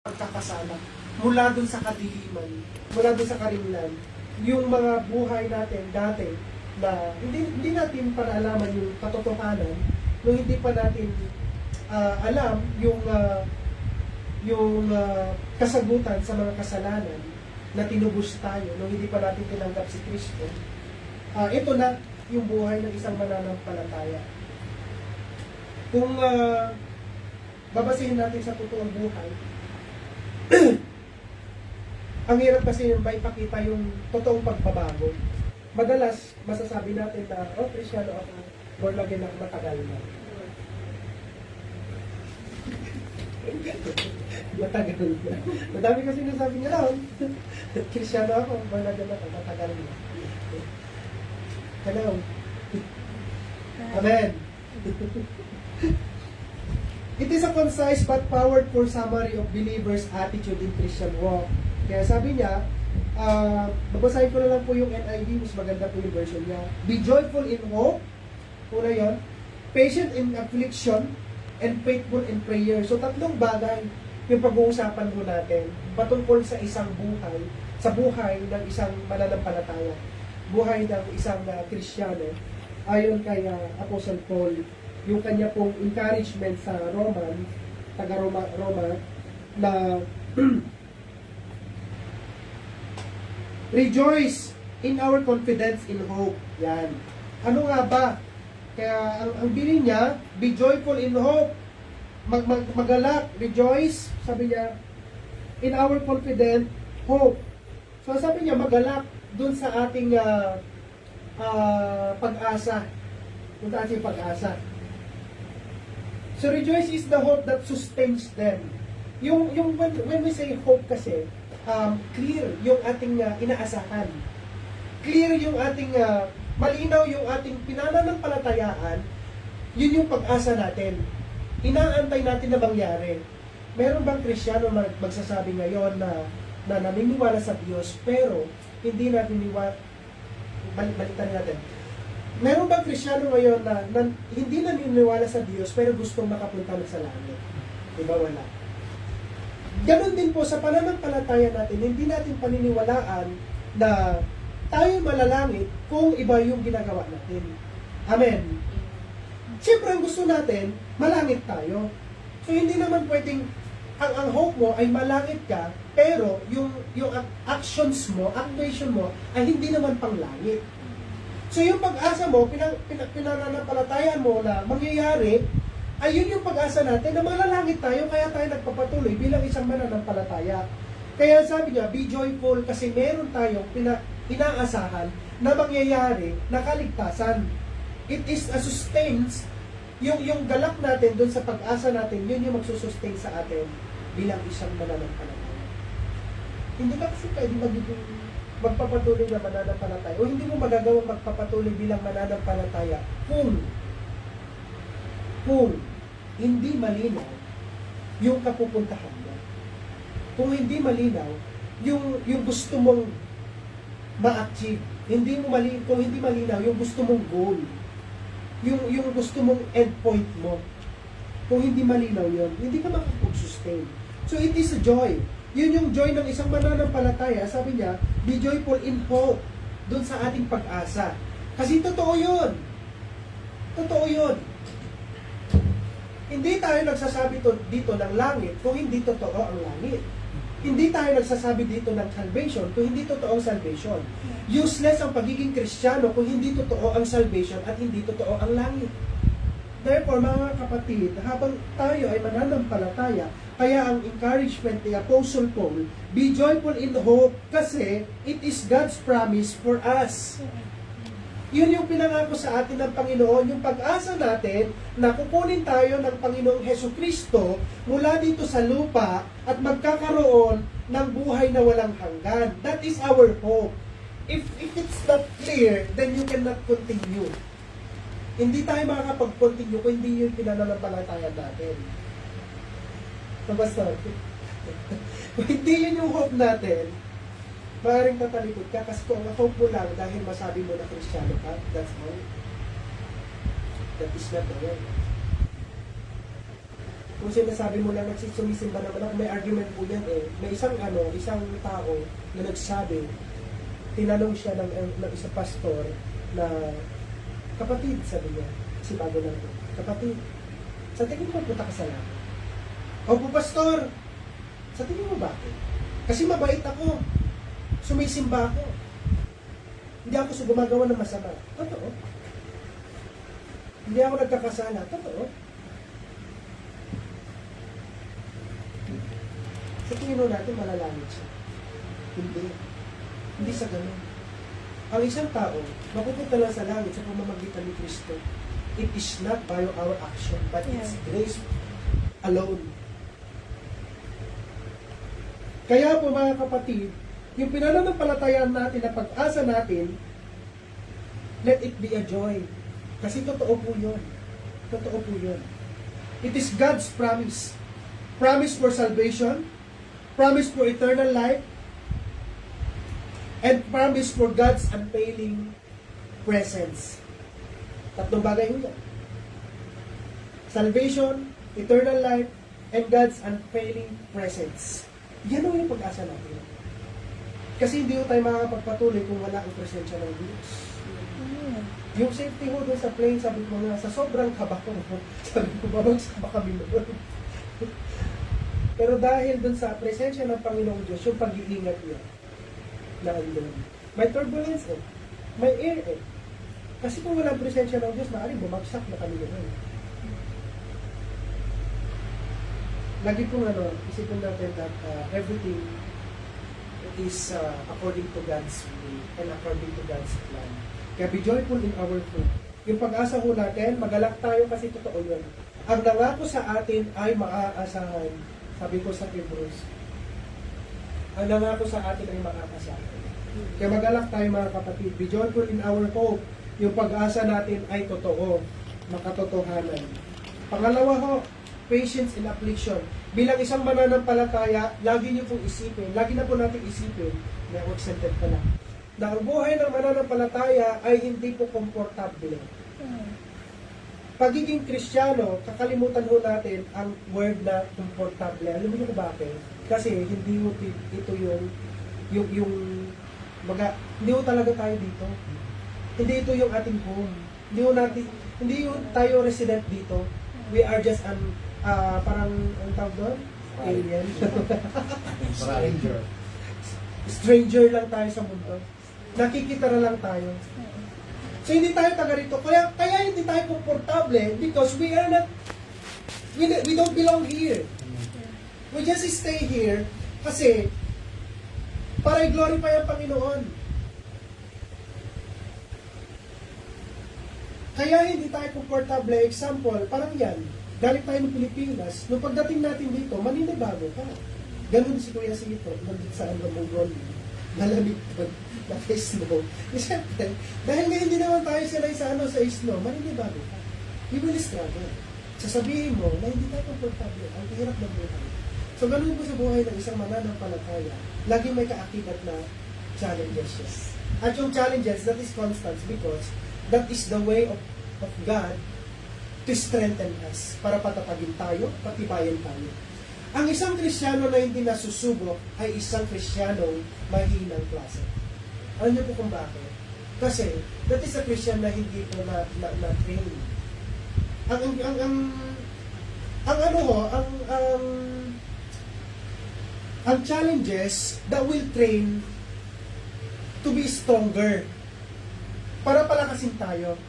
pagkakasala mula dun sa kadiliman, mula dun sa karimlan, yung mga buhay natin dati na hindi natin panalaman yung katotohanan, nung hindi pa natin alam yung kasagutan sa mga kasalanan na tinubos tayo nung hindi pa natin tinanggap si Kristo. Ito na yung buhay ng isang mananampalataya. Kung babasihin natin sa totoong buhay, ang hirap kasi yung maipakita yung totoong pagbabago. Madalas, masasabi natin na, Kristyano ako, born again ako, matagal na. Matagal na. Madami kasi nasabi niya lang, Kristyano ako, born again ako, matagal na. Hello. Amen. It is a concise but powerful summary of believers' attitude in Christian walk. Kaya sabi niya, babasahin ko na lang po yung NIV, mas maganda po yung version niya. Be joyful in hope, una yun, patient in affliction, and faithful in prayer. So tatlong bagay yung pag-uusapan po natin patungkol sa isang buhay, sa buhay ng isang mananampalataya, buhay ng isang Kristiyano. Ayon kay Apostle Paul, yung kanya pong encouragement sa taga-Roma na rejoice in our confidence in hope. Yan. Ano nga ba? Kaya ang bilin niya, be joyful in hope. Magalak, rejoice, sabi niya, in our confident hope. So sabi niya, magalak dun sa ating pag-asa. Dun sa ating pag-asa. So rejoice is the hope that sustains them. Yung when we say hope kasi, clear yung ating inaasahan. Clear yung ating malinaw yung ating pinananampalatayaan. Yun yung pag-asa natin. Inaantay natin na mangyari. Meron bang Kristiyano magsasabi ngayon na naniniwala sa Diyos pero hindi naniniwala, balitan natin. Meron bang Kristiyano ngayon na hindi naniniwala sa Diyos pero gustong makapunta na sa langit? Diba wala? Ganon din po sa pananampalataya natin, hindi natin paniniwalaan na tayo malalangit kung iba yung ginagawa natin. Amen. Siyempre, ang gusto natin, malangit tayo. So, hindi naman pwedeng, ang hope mo ay malangit ka, pero yung actions mo, actuation mo, ay hindi naman panglangit. So, yung pag-asa mo, pinananampalatayaan mo na mangyayari, ay yun yung pag-asa natin na malalangit tayo, kaya tayo nagpapatuloy bilang isang mananampalataya. Kaya sabi niya, be joyful kasi meron tayong inaasahan na mangyayari na kaligtasan. It is a sustains, yung galak natin doon sa pag-asa natin, yun yung magsusustain sa atin bilang isang mananampalataya. Hindi ka kasi pwede magpapatuloy na mananampalataya o hindi mo magagawang magpapatuloy bilang mananampalataya kung hindi malinaw yung kapupuntahan mo. Kung hindi malinaw yung gusto mong ma-achieve. Kung hindi malinaw yung gusto mong goal. Yung gusto mong endpoint mo. Kung hindi malinaw yun, hindi ka makapag-sustain. So it is a joy. Yun yung joy ng isang mananampalataya. Sabi niya, be joyful in hope. Doon sa ating pag-asa. Kasi totoo yun. Totoo yun. Hindi tayo nagsasabi dito ng langit kung hindi totoo ang langit. Hindi tayo nagsasabi dito ng salvation kung hindi totoo ang salvation. Useless ang pagiging Kristiyano kung hindi totoo ang salvation at hindi totoo ang langit. Therefore, mga kapatid, habang tayo ay mananampalataya, kaya ang encouragement ni Apostle Paul, be joyful in hope kasi it is God's promise for us. Yun yung pinangako sa atin ng Panginoon, yung pag-asa natin na kukunin tayo ng Panginoong Hesukristo mula dito sa lupa at magkakaroon ng buhay na walang hanggan. That is our hope. If it's not clear, then you cannot continue. Hindi tayo makakapag-continue kung hindi yung pinananampalataya natin. So, basta, kung hindi yun yung hope natin, maaaring tatalikod ka kasi kung hope mo lang dahil masabi mo na Kristiyano ka, that's all. That is not the way. Kung sinasabi mo lang sumisimba naman ako, may argument po yan eh. May isang tao na nagsabi, tinanong siya ng isang pastor na, kapatid, sabi niya, si bago lang po, kapatid, sa tingin mo punta ka sa langit? Opo, pastor, sa tingin mo bakit? Kasi mabait ako, sumisimba ako, hindi ako gumagawa ng masama. Totoo. Hindi ako nagkakasala. Totoo. Sa tingin mo natin, malalangit siya. Hindi. Hindi sa ganun. Ang isang tao, mapupunta lang sa langit sa pamamagitan ni Kristo. It is not by our action, but it's grace alone. Kaya po mga kapatid, yung pinananampalatayaan natin na pag-asa natin, let it be a joy. Kasi totoo po yun. Totoo po yun. It is God's promise. Promise for salvation, promise for eternal life, and promise for God's unfailing presence. Tatlong bagay yun. Salvation, eternal life, and God's unfailing presence. Yan ang yung pag-asa natin. Kasi hindi ko tayo makakapagpatuloy kung wala ang presensya ng Diyos. Yung safety ho doon sa plane, sabi ko nga, sa sobrang kaba ko, sabi ko, babagsak ba kami noon? Pero dahil doon sa presensya ng Panginoong Diyos, yung pag-iingat niya, na andun. May turbulence eh. May air eh. Kasi kung walang presensya ng Diyos, maaaring bumagsak na kami noon. Lagi kong isipin natin that everything is according to God's will and according to God's plan. Kaya be joyful in our faith. Yung pag-asa ho natin, magalak tayo kasi totoo yun. Ang nangako sa atin ay maaasahan. Sabi ko sa Hebrews, ang nangako sa atin ay maaasahan. Kaya magalak tayo mga kapatid. Be joyful in our hope. Yung pag-asa natin ay totoo. Makatotohanan. Pangalawa ho, patience in affliction. Bilang isang mananampalataya, lagi niyo pong isipin, lagi na po natin isipin, may accented pala, na ang buhay ng mananampalataya ay hindi po komportable. Pagiging Kristiyano, kakalimutan ho natin ang word na komportable. Alam niyo kung bakit? Kasi hindi ho ito yung hindi ho talaga tayo dito. Hindi ito yung ating home. Hindi ho tayo resident dito. We are just parang, ang tawag doon? Alien. Stranger lang tayo sa mundo. Nakikita na lang tayo. So, hindi tayo taga rito. Kaya hindi tayo komportable because we don't belong here. We just stay here kasi para i-glorify ang Panginoon. Kaya hindi tayo komportable. Example, parang yan. Galing tayo ng Pilipinas, nung pagdating natin dito, maninibago ka. Ganun si Kuya Sito, nandito sa Mongolia. Malamig doon, na-snow. Siyempre, dahil nga hindi naman tayo sanay sa snow, maninibago ka. You will struggle. Sasabihin mo na hindi tayo komportable, ang hirap ng buhay. So, ganun po sa buhay ng isang mananampalataya, laging may kaakibat na challenges. At yung challenges, that is constant because that is the way of God to strengthen us, para patatagin tayo, patibayan tayo. Ang isang Kristiyano na hindi nasusubok ay isang Kristiyanong mahinang klase. Alam niyo po kung bakit? Kasi, that is a Christian na hindi po na-train. Ang challenges that will train to be stronger. Para palakasin tayo.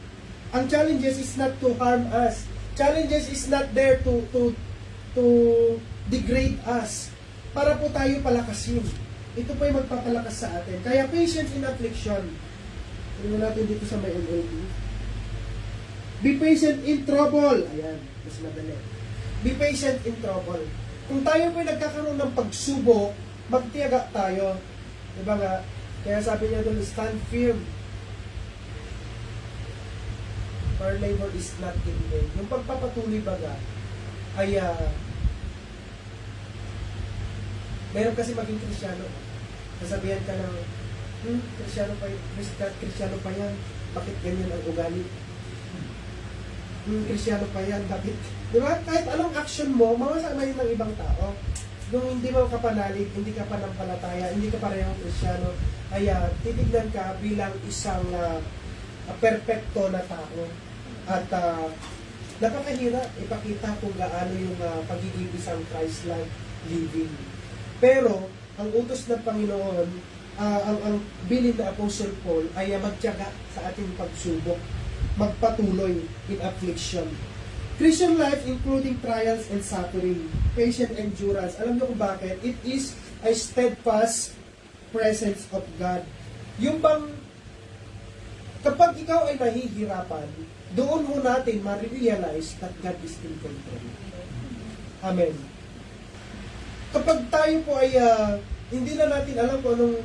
Ang challenges is not to harm us. Challenges is not there to degrade us. Para po tayo palakasin. Ito po yung magpapalakas sa atin. Kaya patience in affliction. Tingnan natin dito sa may NLT. Be patient in trouble. Ayan, mas madali. Be patient in trouble. Kung tayo po nagkakaroon ng pagsubok, magtiyaga tayo. Diba nga? Kaya sabi niya doon, stand firm. Our labor is not in vain. Yung pagpapatuloy baga ay meron kasi maging Kristiyano. Sasabihan ka ng Kristiyano pa yan, bakit ganyan ang ugali? Kristiyano pa yan, bakit Di ba? Kahit anong action mo, mamasamayin ng ibang tao. Nung hindi mo kapanalig, hindi ka panampalataya, hindi ka parehong Kristyano, ay titignan ka bilang isang perpekto na tao. At napakahirap ipakita kung gaano yung pagiging isang Christ-like living. Pero, ang utos ng Panginoon, ang bilin na Apostle Paul ay magtiyaga sa ating pagsubok, magpatuloy in affliction. Christian life including trials and suffering, patient endurance. Alam niyo kung bakit? It is a steadfast presence of God. Yung bang kapag ikaw ay nahihirapan, doon ho natin ma-realize that God is in control. Amen. Kapag tayo po ay hindi na natin alam kung anong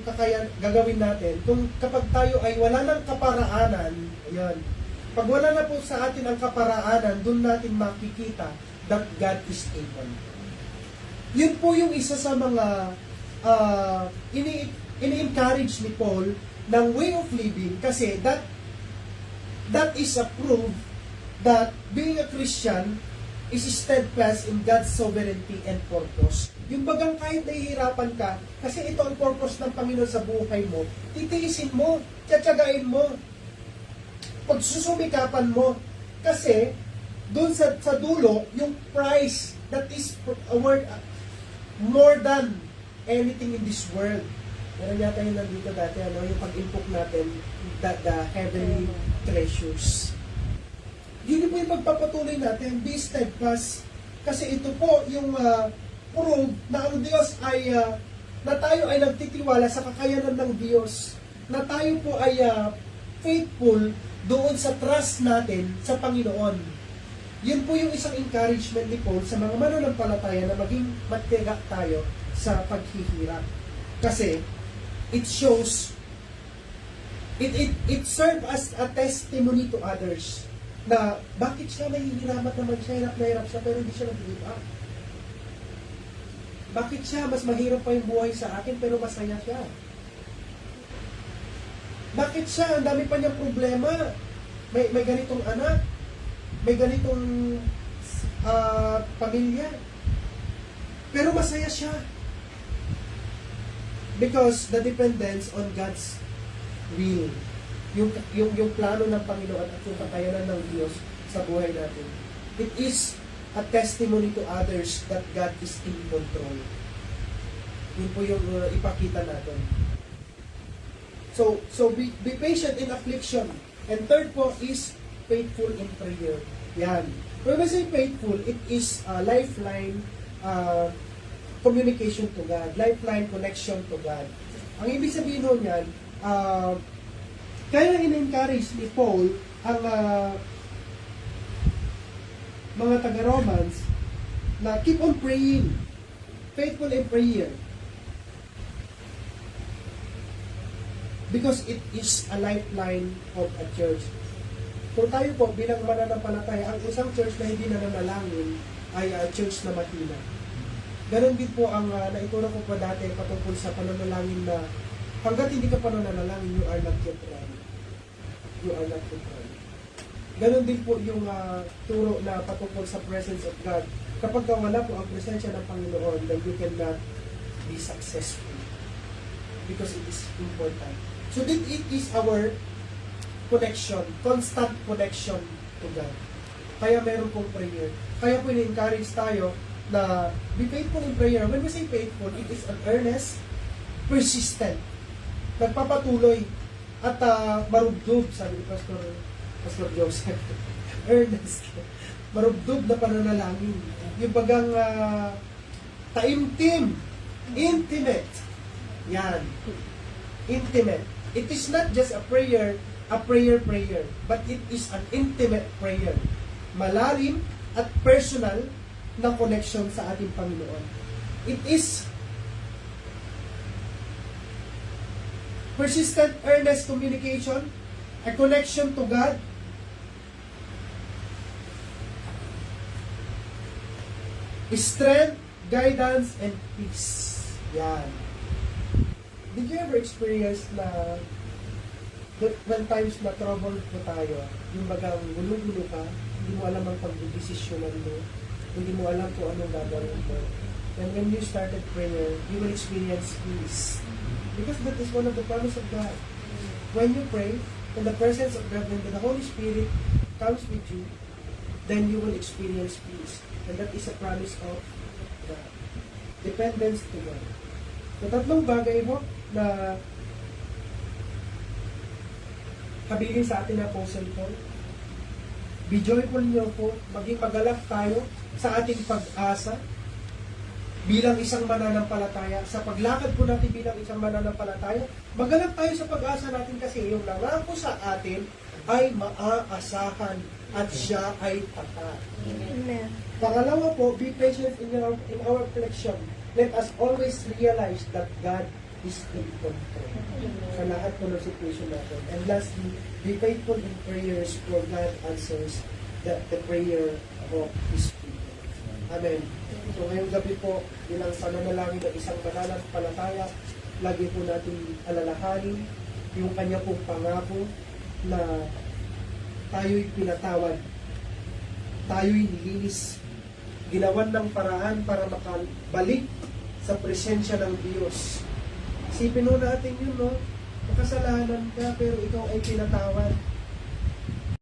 gagawin natin, kung kapag tayo ay wala ng kaparaanan, ayan, pag wala na po sa atin ang kaparaanan, doon natin makikita that God is able. Yun po yung isa sa mga ini-encourage ni Paul ng way of living kasi that is a proof that being a Christian is steadfast in God's sovereignty and purpose. Yung bagang kahit nahihirapan ka, kasi ito ang purpose ng Panginoon sa buhay mo, titiisin mo, tiyatiyagain mo, pagsusumikapan mo. Kasi, dun sa dulo, yung price that is worth more than anything in this world. Meron yata yung nandito dati, yung pag-impok natin, the heavenly treasures. Yun po yung pagpapatuloy natin, be steadfast. Kasi ito po yung proof na ang Diyos ay, na tayo ay nagtitiwala sa kakayanan ng Diyos. Na tayo po ay faithful doon sa trust natin sa Panginoon. Yun po yung isang encouragement ni Paul sa mga mananampalataya na maging matyaga tayo sa paghihirap. Kasi, it shows, it serve as a testimony to others na bakit siya nahihiramat naman siya, hirap na hirap siya, pero hindi siya nag-give up. Bakit siya, mas mahirap pa yung buhay sa akin, pero masaya siya. Bakit siya, ang dami pa niyang problema, may ganitong anak, may ganitong pamilya, pero masaya siya. Because the dependence on God's will. Yung plano ng Panginoon at yung kakayanan ng Diyos sa buhay natin. It is a testimony to others that God is in control. Yun po yung ipakita natin. So be patient in affliction. And third po is faithful in prayer. Yan. When we say faithful, it is a lifeline communication to God, lifeline connection to God. Ang ibig sabihin nun yan, kaya in-encourage ni Paul ang mga taga-Romans na keep on praying, faithful in prayer. Because it is a lifeline of a church. Kung tayo po bilang mananampalataya, ang isang church na hindi nananalangin ay church na mahina. Ganon din po ang naituro ko pa dati patungkol sa pananalangin na hanggat hindi ka pa nananalangin, you are not yet ready. You are not yet ready. Ganon din po yung turo na patungkol sa presence of God. Kapag wala po ang presensya ng Panginoon, then you cannot be successful. Because it is important. So it is our connection, constant connection to God. Kaya meron pong prayer. Kaya po in-encourage tayo na be faithful in prayer. When we say faithful, it is an earnest, persistent, nagpapatuloy, at marubdob, sabi ni Pastor Joseph. Earnest, marubdob na pananalangin. Yung bagang taimtim, intimate. Yan. Intimate. It is not just a prayer, but it is an intimate prayer. Malalim at personal na connection sa ating Panginoon. It is persistent, earnest communication, a connection to God, strength, guidance, and peace. Yan. Did you ever experience na when times na trouble po tayo, yung bagang gulo-gulo ka, hindi mo alam ang pagdidesisyonan mo, hindi mo alam kung anong gagawin mo. And when you started prayer, you will experience peace. Because that is one of the promise of God. When you pray, in the presence of God, when the Holy Spirit comes with you, then you will experience peace. And that is a promise of God. Dependence to God. So, tatlong bagay ho na habilin sa atin ng Apostle Paul. Be joyful niyo po, maging magalak tayo sa ating pag-asa bilang isang mananampalataya. Sa paglakad po natin bilang isang mananampalataya, magalak tayo sa pag-asa natin kasi yung nangako sa atin ay maaasahan at siya ay tapat. Amen. Pangalawa po, be patient in our affliction. Let us always realize that God is in control sa lahat po ng situation natin. And lastly, be faithful in prayers for God answers the prayer of His people. Amen. So ngayong gabi po, bilang pananalangin ng isang mananampalataya, lagi po natin alalahanin yung kanya pong pangako na tayo'y pinatawad, tayo'y nilinis, ginawan ng paraan para makabalik sa presensya ng Diyos. Isipin mo natin yun, no? Makasalanan ka, pero ikaw ay pinatawad.